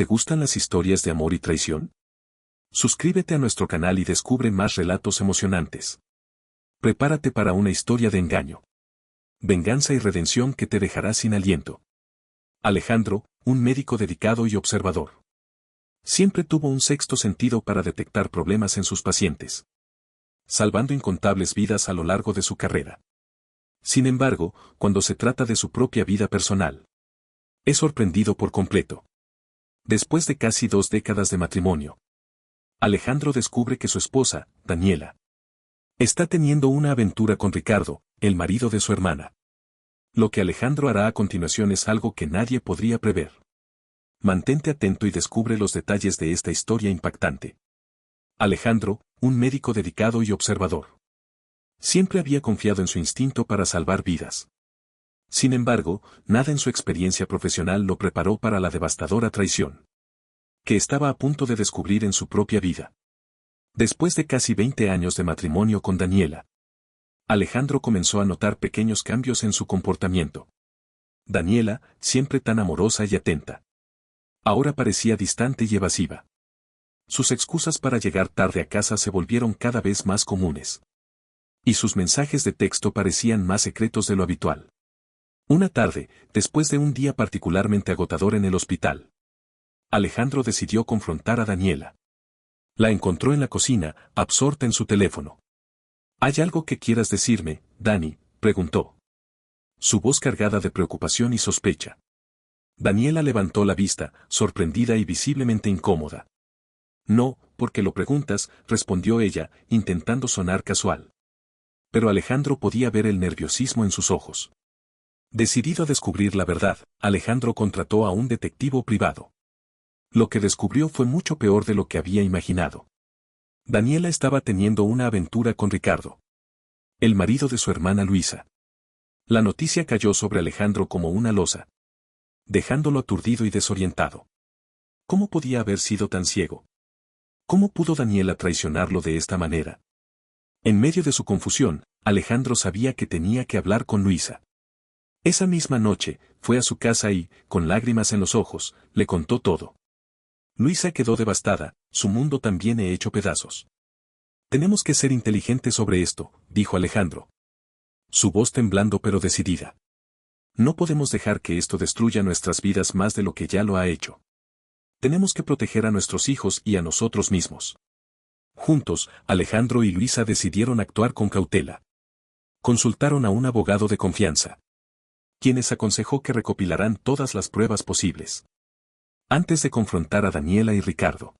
¿Te gustan las historias de amor y traición? Suscríbete a nuestro canal y descubre más relatos emocionantes. Prepárate para una historia de engaño, venganza y redención que te dejará sin aliento. Alejandro, un médico dedicado y observador. Siempre tuvo un sexto sentido para detectar problemas en sus pacientes, salvando incontables vidas a lo largo de su carrera. Sin embargo, cuando se trata de su propia vida personal, es sorprendido por completo. Después de casi 2 décadas de matrimonio, Alejandro descubre que su esposa, Daniela, está teniendo una aventura con Ricardo, el marido de su hermana. Lo que Alejandro hará a continuación es algo que nadie podría prever. Mantente atento y descubre los detalles de esta historia impactante. Alejandro, un médico dedicado y observador, siempre había confiado en su instinto para salvar vidas. Sin embargo, nada en su experiencia profesional lo preparó para la devastadora traición que estaba a punto de descubrir en su propia vida. Después de casi 20 años de matrimonio con Daniela, Alejandro comenzó a notar pequeños cambios en su comportamiento. Daniela, siempre tan amorosa y atenta, ahora parecía distante y evasiva. Sus excusas para llegar tarde a casa se volvieron cada vez más comunes, y sus mensajes de texto parecían más secretos de lo habitual. Una tarde, después de un día particularmente agotador en el hospital, Alejandro decidió confrontar a Daniela. La encontró en la cocina, absorta en su teléfono. ¿Hay algo que quieras decirme, Dani?, preguntó, su voz cargada de preocupación y sospecha. Daniela levantó la vista, sorprendida y visiblemente incómoda. No, porque lo preguntas, respondió ella, intentando sonar casual. Pero Alejandro podía ver el nerviosismo en sus ojos. Decidido a descubrir la verdad, Alejandro contrató a un detectivo privado. Lo que descubrió fue mucho peor de lo que había imaginado. Daniela estaba teniendo una aventura con Ricardo, el marido de su hermana Luisa. La noticia cayó sobre Alejandro como una losa, dejándolo aturdido y desorientado. ¿Cómo podía haber sido tan ciego? ¿Cómo pudo Daniela traicionarlo de esta manera? En medio de su confusión, Alejandro sabía que tenía que hablar con Luisa. Esa misma noche, fue a su casa y, con lágrimas en los ojos, le contó todo. Luisa quedó devastada, su mundo también hecho pedazos. Tenemos que ser inteligentes sobre esto, dijo Alejandro, su voz temblando pero decidida. No podemos dejar que esto destruya nuestras vidas más de lo que ya lo ha hecho. Tenemos que proteger a nuestros hijos y a nosotros mismos. Juntos, Alejandro y Luisa decidieron actuar con cautela. Consultaron a un abogado de confianza, quienes aconsejó que recopilarán todas las pruebas posibles antes de confrontar a Daniela y Ricardo.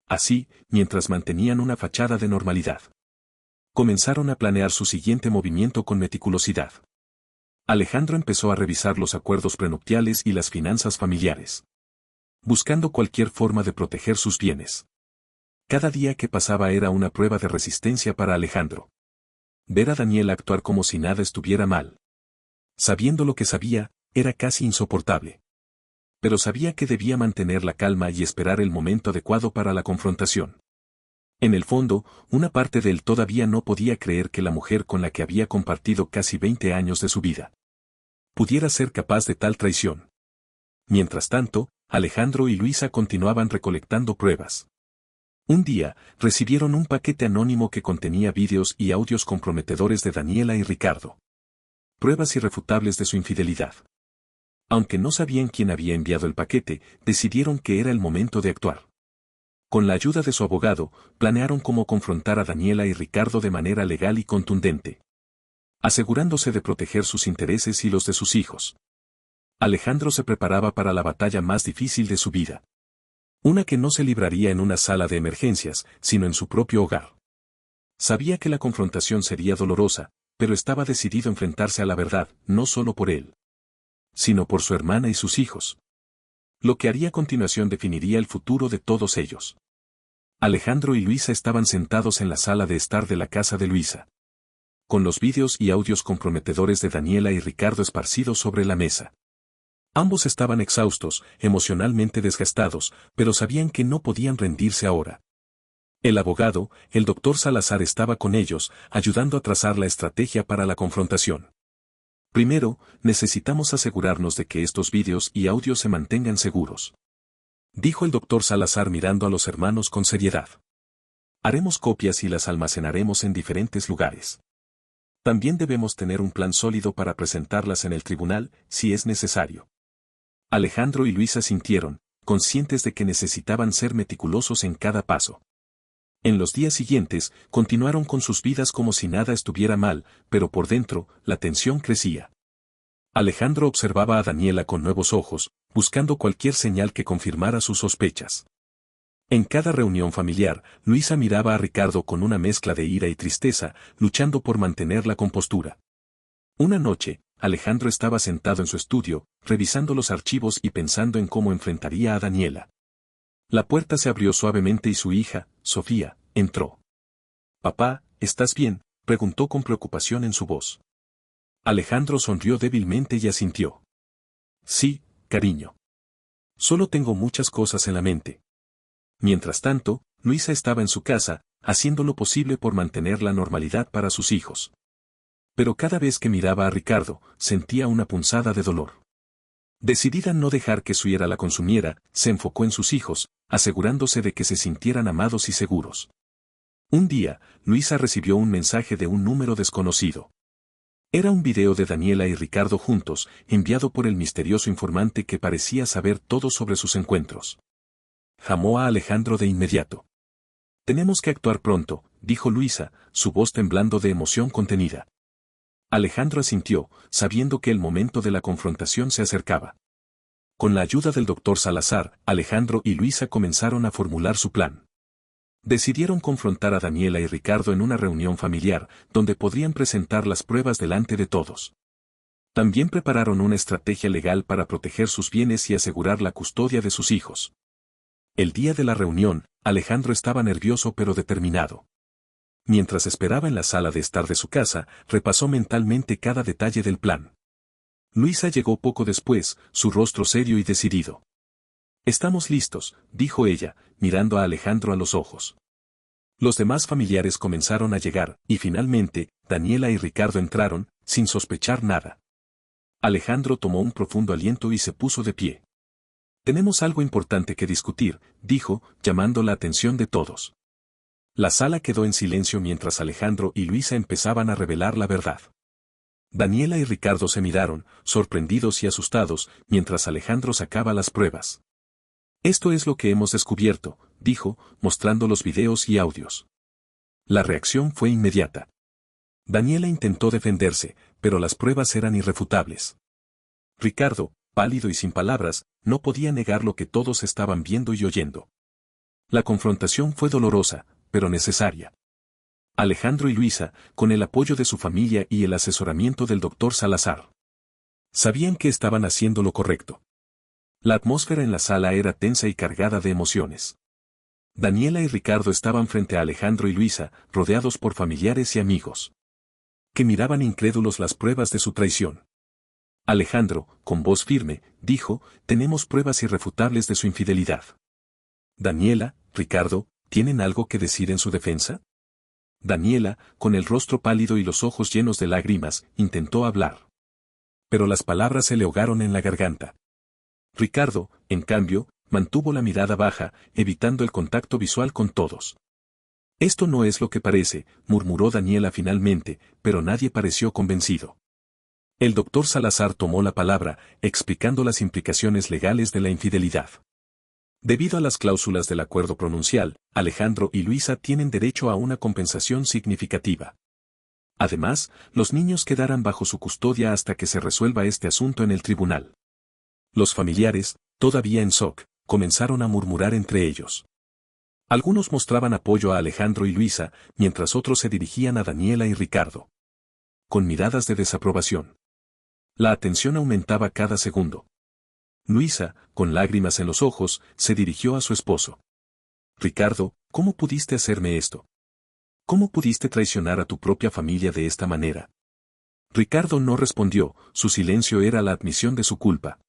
Así, mientras mantenían una fachada de normalidad, comenzaron a planear su siguiente movimiento con meticulosidad. Alejandro empezó a revisar los acuerdos prenupciales y las finanzas familiares, buscando cualquier forma de proteger sus bienes. Cada día que pasaba era una prueba de resistencia para Alejandro. Ver a Daniela actuar como si nada estuviera mal, sabiendo lo que sabía, era casi insoportable. Pero sabía que debía mantener la calma y esperar el momento adecuado para la confrontación. En el fondo, una parte de él todavía no podía creer que la mujer con la que había compartido casi 20 años de su vida pudiera ser capaz de tal traición. Mientras tanto, Alejandro y Luisa continuaban recolectando pruebas. Un día, recibieron un paquete anónimo que contenía vídeos y audios comprometedores de Daniela y Ricardo. Pruebas irrefutables de su infidelidad. Aunque no sabían quién había enviado el paquete, decidieron que era el momento de actuar. Con la ayuda de su abogado, planearon cómo confrontar a Daniela y Ricardo de manera legal y contundente, asegurándose de proteger sus intereses y los de sus hijos. Alejandro se preparaba para la batalla más difícil de su vida. Una que no se libraría en una sala de emergencias, sino en su propio hogar. Sabía que la confrontación sería dolorosa, pero estaba decidido a enfrentarse a la verdad, no solo por él, sino por su hermana y sus hijos. Lo que haría a continuación definiría el futuro de todos ellos. Alejandro y Luisa estaban sentados en la sala de estar de la casa de Luisa, con los vídeos y audios comprometedores de Daniela y Ricardo esparcidos sobre la mesa. Ambos estaban exhaustos, emocionalmente desgastados, pero sabían que no podían rendirse ahora. El abogado, el doctor Salazar, estaba con ellos, ayudando a trazar la estrategia para la confrontación. Primero, necesitamos asegurarnos de que estos vídeos y audios se mantengan seguros. dijo el doctor Salazar mirando a los hermanos con seriedad. Haremos copias y las almacenaremos en diferentes lugares. También debemos tener un plan sólido para presentarlas en el tribunal, si es necesario. Alejandro y Luisa sintieron, conscientes de que necesitaban ser meticulosos en cada paso. En los días siguientes, continuaron con sus vidas como si nada estuviera mal, pero por dentro, la tensión crecía. Alejandro observaba a Daniela con nuevos ojos, buscando cualquier señal que confirmara sus sospechas. En cada reunión familiar, Luisa miraba a Ricardo con una mezcla de ira y tristeza, luchando por mantener la compostura. Una noche, Alejandro estaba sentado en su estudio, revisando los archivos y pensando en cómo enfrentaría a Daniela. La puerta se abrió suavemente y su hija, Sofía, entró. «Papá, ¿estás bien?», preguntó con preocupación en su voz. Alejandro sonrió débilmente y asintió. «Sí, cariño. Solo tengo muchas cosas en la mente». Mientras tanto, Luisa estaba en su casa, haciendo lo posible por mantener la normalidad para sus hijos. Pero cada vez que miraba a Ricardo, sentía una punzada de dolor. Decidida a no dejar que su ira la consumiera, se enfocó en sus hijos, asegurándose de que se sintieran amados y seguros. Un día, Luisa recibió un mensaje de un número desconocido. Era un video de Daniela y Ricardo juntos, enviado por el misterioso informante que parecía saber todo sobre sus encuentros. Llamó a Alejandro de inmediato. «Tenemos que actuar pronto», dijo Luisa, su voz temblando de emoción contenida. Alejandro asintió, sabiendo que el momento de la confrontación se acercaba. Con la ayuda del doctor Salazar, Alejandro y Luisa comenzaron a formular su plan. Decidieron confrontar a Daniela y Ricardo en una reunión familiar, donde podrían presentar las pruebas delante de todos. También prepararon una estrategia legal para proteger sus bienes y asegurar la custodia de sus hijos. El día de la reunión, Alejandro estaba nervioso pero determinado. Mientras esperaba en la sala de estar de su casa, repasó mentalmente cada detalle del plan. Luisa llegó poco después, su rostro serio y decidido. «Estamos listos», dijo ella, mirando a Alejandro a los ojos. Los demás familiares comenzaron a llegar, y finalmente, Daniela y Ricardo entraron, sin sospechar nada. Alejandro tomó un profundo aliento y se puso de pie. «Tenemos algo importante que discutir», dijo, llamando la atención de todos. La sala quedó en silencio mientras Alejandro y Luisa empezaban a revelar la verdad. Daniela y Ricardo se miraron, sorprendidos y asustados, mientras Alejandro sacaba las pruebas. «Esto es lo que hemos descubierto», dijo, mostrando los videos y audios. La reacción fue inmediata. Daniela intentó defenderse, pero las pruebas eran irrefutables. Ricardo, pálido y sin palabras, no podía negar lo que todos estaban viendo y oyendo. La confrontación fue dolorosa, pero necesaria. Alejandro y Luisa, con el apoyo de su familia y el asesoramiento del doctor Salazar, sabían que estaban haciendo lo correcto. La atmósfera en la sala era tensa y cargada de emociones. Daniela y Ricardo estaban frente a Alejandro y Luisa, rodeados por familiares y amigos, que miraban incrédulos las pruebas de su traición. Alejandro, con voz firme, dijo: «Tenemos pruebas irrefutables de su infidelidad». Daniela, Ricardo, ¿tienen algo que decir en su defensa? Daniela, con el rostro pálido y los ojos llenos de lágrimas, intentó hablar. Pero las palabras se le ahogaron en la garganta. Ricardo, en cambio, mantuvo la mirada baja, evitando el contacto visual con todos. «Esto no es lo que parece», murmuró Daniela finalmente, pero nadie pareció convencido. El doctor Salazar tomó la palabra, explicando las implicaciones legales de la infidelidad. Debido a las cláusulas del acuerdo prenupcial, Alejandro y Luisa tienen derecho a una compensación significativa. Además, los niños quedarán bajo su custodia hasta que se resuelva este asunto en el tribunal. Los familiares, todavía en shock, comenzaron a murmurar entre ellos. Algunos mostraban apoyo a Alejandro y Luisa, mientras otros se dirigían a Daniela y Ricardo, con miradas de desaprobación. La atención aumentaba cada segundo. Luisa, con lágrimas en los ojos, se dirigió a su esposo. «Ricardo, ¿cómo pudiste hacerme esto? ¿Cómo pudiste traicionar a tu propia familia de esta manera?» Ricardo no respondió, su silencio era la admisión de su culpa.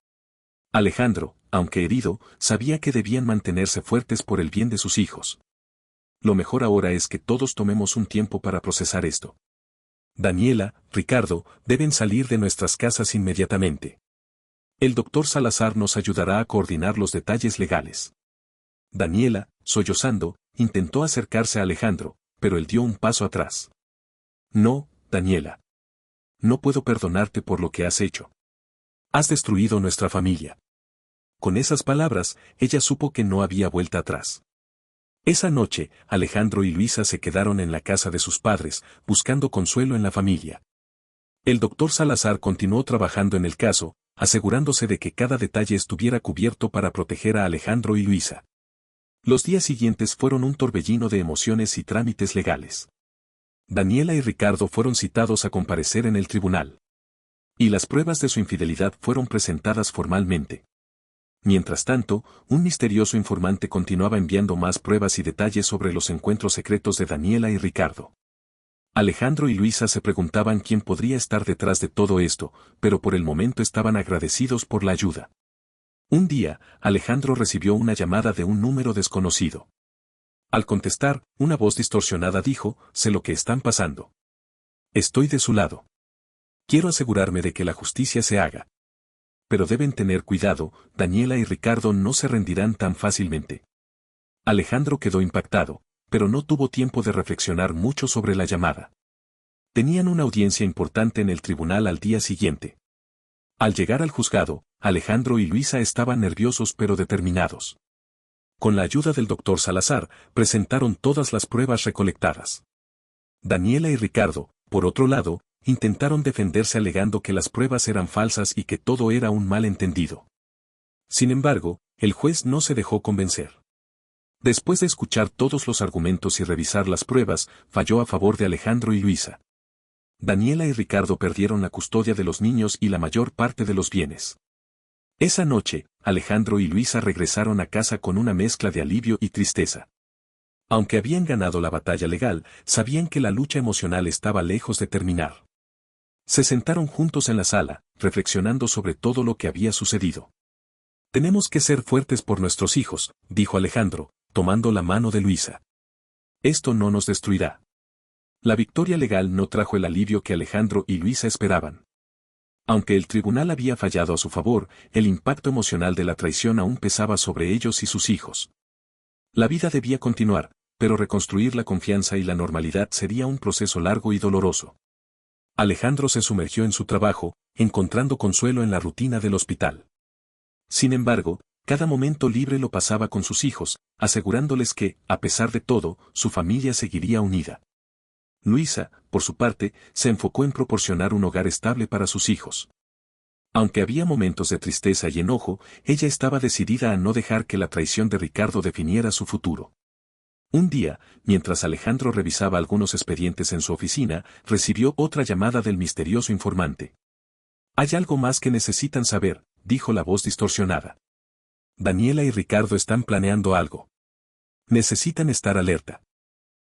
Alejandro, aunque herido, sabía que debían mantenerse fuertes por el bien de sus hijos. «Lo mejor ahora es que todos tomemos un tiempo para procesar esto. Daniela, Ricardo, deben salir de nuestras casas inmediatamente. El doctor Salazar nos ayudará a coordinar los detalles legales. Daniela, sollozando, intentó acercarse a Alejandro, pero él dio un paso atrás. No, Daniela. No puedo perdonarte por lo que has hecho. Has destruido nuestra familia. Con esas palabras, ella supo que no había vuelta atrás. Esa noche, Alejandro y Luisa se quedaron en la casa de sus padres, buscando consuelo en la familia. El doctor Salazar continuó trabajando en el caso, asegurándose de que cada detalle estuviera cubierto para proteger a Alejandro y Luisa. Los días siguientes fueron un torbellino de emociones y trámites legales. Daniela y Ricardo fueron citados a comparecer en el tribunal. Y las pruebas de su infidelidad fueron presentadas formalmente. Mientras tanto, un misterioso informante continuaba enviando más pruebas y detalles sobre los encuentros secretos de Daniela y Ricardo. Alejandro y Luisa se preguntaban quién podría estar detrás de todo esto, pero por el momento estaban agradecidos por la ayuda. Un día, Alejandro recibió una llamada de un número desconocido. Al contestar, una voz distorsionada dijo: «Sé lo que están pasando. Estoy de su lado. Quiero asegurarme de que la justicia se haga. Pero deben tener cuidado, Daniela y Ricardo no se rendirán tan fácilmente». Alejandro quedó impactado, pero no tuvo tiempo de reflexionar mucho sobre la llamada. Tenían una audiencia importante en el tribunal al día siguiente. Al llegar al juzgado, Alejandro y Luisa estaban nerviosos pero determinados. Con la ayuda del doctor Salazar, presentaron todas las pruebas recolectadas. Daniela y Ricardo, por otro lado, intentaron defenderse alegando que las pruebas eran falsas y que todo era un malentendido. Sin embargo, el juez no se dejó convencer. Después de escuchar todos los argumentos y revisar las pruebas, falló a favor de Alejandro y Luisa. Daniela y Ricardo perdieron la custodia de los niños y la mayor parte de los bienes. Esa noche, Alejandro y Luisa regresaron a casa con una mezcla de alivio y tristeza. Aunque habían ganado la batalla legal, sabían que la lucha emocional estaba lejos de terminar. Se sentaron juntos en la sala, reflexionando sobre todo lo que había sucedido. «Tenemos que ser fuertes por nuestros hijos», dijo Alejandro, tomando la mano de Luisa. «Esto no nos destruirá». La victoria legal no trajo el alivio que Alejandro y Luisa esperaban. Aunque el tribunal había fallado a su favor, el impacto emocional de la traición aún pesaba sobre ellos y sus hijos. La vida debía continuar, pero reconstruir la confianza y la normalidad sería un proceso largo y doloroso. Alejandro se sumergió en su trabajo, encontrando consuelo en la rutina del hospital. Sin embargo, cada momento libre lo pasaba con sus hijos, asegurándoles que, a pesar de todo, su familia seguiría unida. Luisa, por su parte, se enfocó en proporcionar un hogar estable para sus hijos. Aunque había momentos de tristeza y enojo, ella estaba decidida a no dejar que la traición de Ricardo definiera su futuro. Un día, mientras Alejandro revisaba algunos expedientes en su oficina, recibió otra llamada del misterioso informante. «Hay algo más que necesitan saber», dijo la voz distorsionada. «Daniela y Ricardo están planeando algo. Necesitan estar alerta».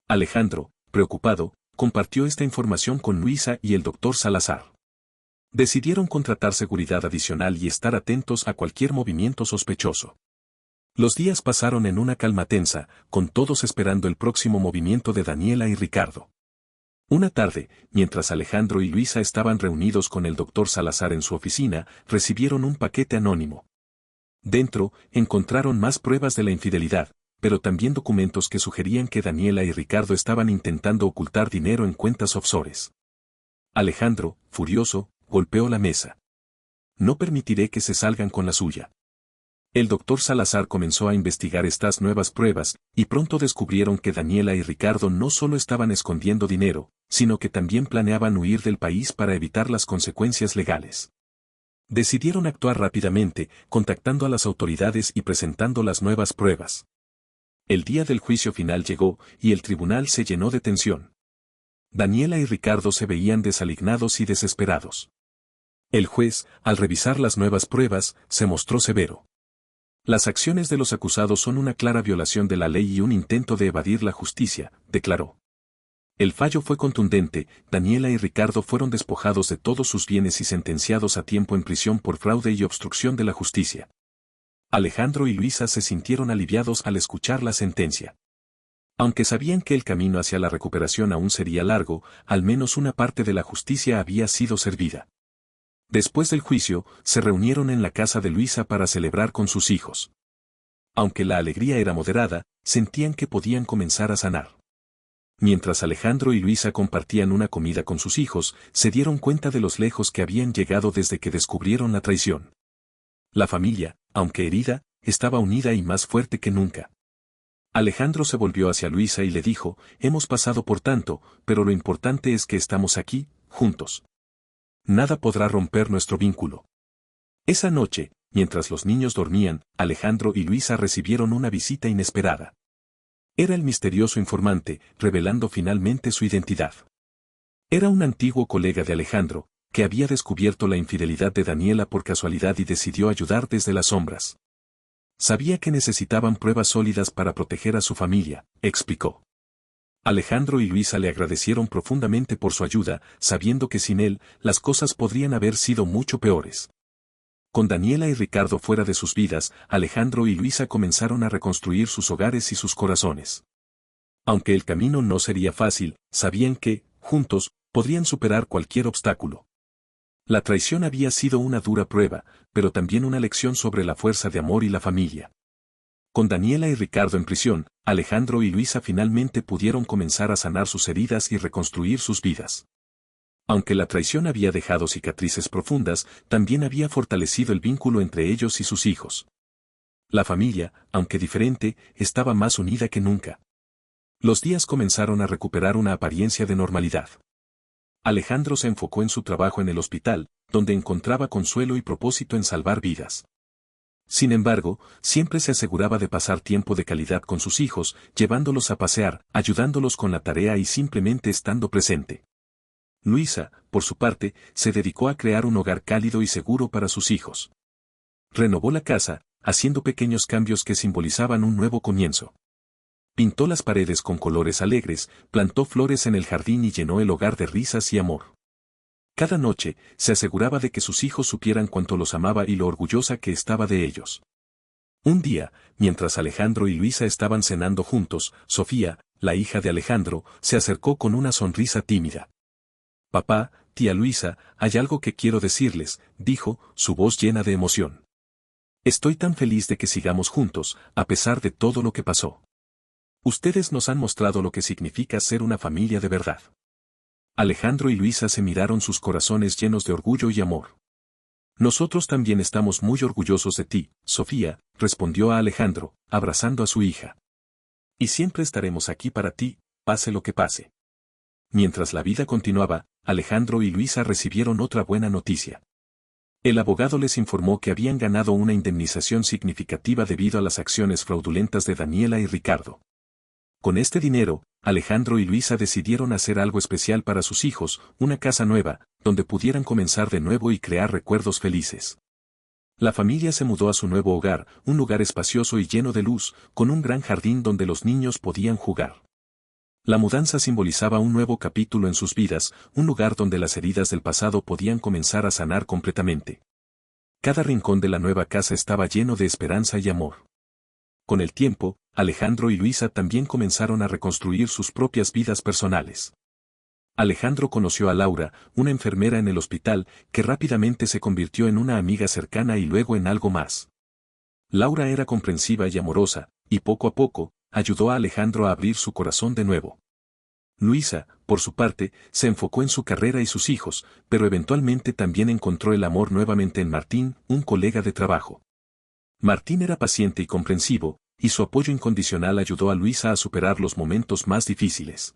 Alejandro, preocupado, compartió esta información con Luisa y el doctor Salazar. Decidieron contratar seguridad adicional y estar atentos a cualquier movimiento sospechoso. Los días pasaron en una calma tensa, con todos esperando el próximo movimiento de Daniela y Ricardo. Una tarde, mientras Alejandro y Luisa estaban reunidos con el doctor Salazar en su oficina, recibieron un paquete anónimo. Dentro, encontraron más pruebas de la infidelidad, pero también documentos que sugerían que Daniela y Ricardo estaban intentando ocultar dinero en cuentas offshores. Alejandro, furioso, golpeó la mesa. «No permitiré que se salgan con la suya». El doctor Salazar comenzó a investigar estas nuevas pruebas, y pronto descubrieron que Daniela y Ricardo no solo estaban escondiendo dinero, sino que también planeaban huir del país para evitar las consecuencias legales. Decidieron actuar rápidamente, contactando a las autoridades y presentando las nuevas pruebas. El día del juicio final llegó, y el tribunal se llenó de tensión. Daniela y Ricardo se veían desalignados y desesperados. El juez, al revisar las nuevas pruebas, se mostró severo. «Las acciones de los acusados son una clara violación de la ley y un intento de evadir la justicia», declaró. El fallo fue contundente. Daniela y Ricardo fueron despojados de todos sus bienes y sentenciados a tiempo en prisión por fraude y obstrucción de la justicia. Alejandro y Luisa se sintieron aliviados al escuchar la sentencia. Aunque sabían que el camino hacia la recuperación aún sería largo, al menos una parte de la justicia había sido servida. Después del juicio, se reunieron en la casa de Luisa para celebrar con sus hijos. Aunque la alegría era moderada, sentían que podían comenzar a sanar. Mientras Alejandro y Luisa compartían una comida con sus hijos, se dieron cuenta de los lejos que habían llegado desde que descubrieron la traición. La familia, aunque herida, estaba unida y más fuerte que nunca. Alejandro se volvió hacia Luisa y le dijo, hemos pasado por tanto, pero lo importante es que estamos aquí, juntos. Nada podrá romper nuestro vínculo. Esa noche, mientras los niños dormían, Alejandro y Luisa recibieron una visita inesperada. Era el misterioso informante, revelando finalmente su identidad. Era un antiguo colega de Alejandro, que había descubierto la infidelidad de Daniela por casualidad y decidió ayudar desde las sombras. Sabía que necesitaban pruebas sólidas para proteger a su familia, explicó. Alejandro y Luisa le agradecieron profundamente por su ayuda, sabiendo que sin él, las cosas podrían haber sido mucho peores. Con Daniela y Ricardo fuera de sus vidas, Alejandro y Luisa comenzaron a reconstruir sus hogares y sus corazones. Aunque el camino no sería fácil, sabían que, juntos, podrían superar cualquier obstáculo. La traición había sido una dura prueba, pero también una lección sobre la fuerza de amor y la familia. Con Daniela y Ricardo en prisión, Alejandro y Luisa finalmente pudieron comenzar a sanar sus heridas y reconstruir sus vidas. Aunque la traición había dejado cicatrices profundas, también había fortalecido el vínculo entre ellos y sus hijos. La familia, aunque diferente, estaba más unida que nunca. Los días comenzaron a recuperar una apariencia de normalidad. Alejandro se enfocó en su trabajo en el hospital, donde encontraba consuelo y propósito en salvar vidas. Sin embargo, siempre se aseguraba de pasar tiempo de calidad con sus hijos, llevándolos a pasear, ayudándolos con la tarea y simplemente estando presente. Luisa, por su parte, se dedicó a crear un hogar cálido y seguro para sus hijos. Renovó la casa, haciendo pequeños cambios que simbolizaban un nuevo comienzo. Pintó las paredes con colores alegres, plantó flores en el jardín y llenó el hogar de risas y amor. Cada noche, se aseguraba de que sus hijos supieran cuánto los amaba y lo orgullosa que estaba de ellos. Un día, mientras Alejandro y Luisa estaban cenando juntos, Sofía, la hija de Alejandro, se acercó con una sonrisa tímida. «Papá, tía Luisa, hay algo que quiero decirles», dijo, su voz llena de emoción. «Estoy tan feliz de que sigamos juntos, a pesar de todo lo que pasó. Ustedes nos han mostrado lo que significa ser una familia de verdad». Alejandro y Luisa se miraron, sus corazones llenos de orgullo y amor. «Nosotros también estamos muy orgullosos de ti, Sofía», respondió a Alejandro, abrazando a su hija. «Y siempre estaremos aquí para ti, pase lo que pase». Mientras la vida continuaba, Alejandro y Luisa recibieron otra buena noticia. El abogado les informó que habían ganado una indemnización significativa debido a las acciones fraudulentas de Daniela y Ricardo. Con este dinero, Alejandro y Luisa decidieron hacer algo especial para sus hijos, una casa nueva, donde pudieran comenzar de nuevo y crear recuerdos felices. La familia se mudó a su nuevo hogar, un lugar espacioso y lleno de luz, con un gran jardín donde los niños podían jugar. La mudanza simbolizaba un nuevo capítulo en sus vidas, un lugar donde las heridas del pasado podían comenzar a sanar completamente. Cada rincón de la nueva casa estaba lleno de esperanza y amor. Con el tiempo, Alejandro y Luisa también comenzaron a reconstruir sus propias vidas personales. Alejandro conoció a Laura, una enfermera en el hospital, que rápidamente se convirtió en una amiga cercana y luego en algo más. Laura era comprensiva y amorosa, y poco a poco, ayudó a Alejandro a abrir su corazón de nuevo. Luisa, por su parte, se enfocó en su carrera y sus hijos, pero eventualmente también encontró el amor nuevamente en Martín, un colega de trabajo. Martín era paciente y comprensivo, y su apoyo incondicional ayudó a Luisa a superar los momentos más difíciles.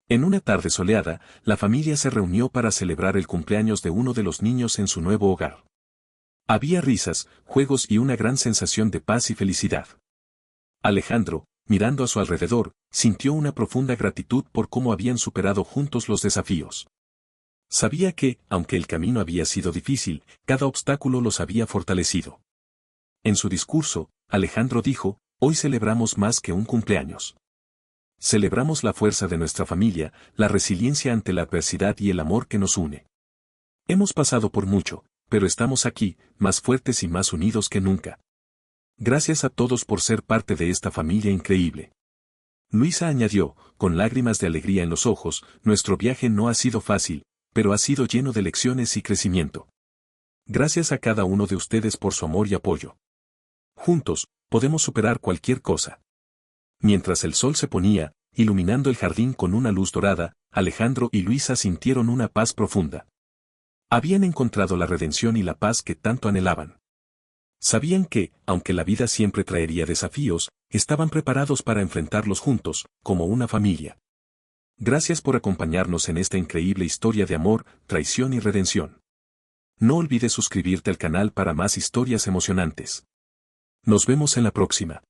En una tarde soleada, la familia se reunió para celebrar el cumpleaños de uno de los niños en su nuevo hogar. Había risas, juegos y una gran sensación de paz y felicidad. Alejandro, mirando a su alrededor, sintió una profunda gratitud por cómo habían superado juntos los desafíos. Sabía que, aunque el camino había sido difícil, cada obstáculo los había fortalecido. En su discurso, Alejandro dijo, «Hoy celebramos más que un cumpleaños. Celebramos la fuerza de nuestra familia, la resiliencia ante la adversidad y el amor que nos une. Hemos pasado por mucho, pero estamos aquí, más fuertes y más unidos que nunca. Gracias a todos por ser parte de esta familia increíble». Luisa añadió, con lágrimas de alegría en los ojos, «Nuestro viaje no ha sido fácil, pero ha sido lleno de lecciones y crecimiento. Gracias a cada uno de ustedes por su amor y apoyo. Juntos, podemos superar cualquier cosa. Mientras el sol se ponía, iluminando el jardín con una luz dorada, Alejandro y Luisa sintieron una paz profunda. Habían encontrado la redención y la paz que tanto anhelaban. Sabían que, aunque la vida siempre traería desafíos, estaban preparados para enfrentarlos juntos, como una familia. Gracias por acompañarnos en esta increíble historia de amor, traición y redención. No olvides suscribirte al canal para más historias emocionantes. Nos vemos en la próxima.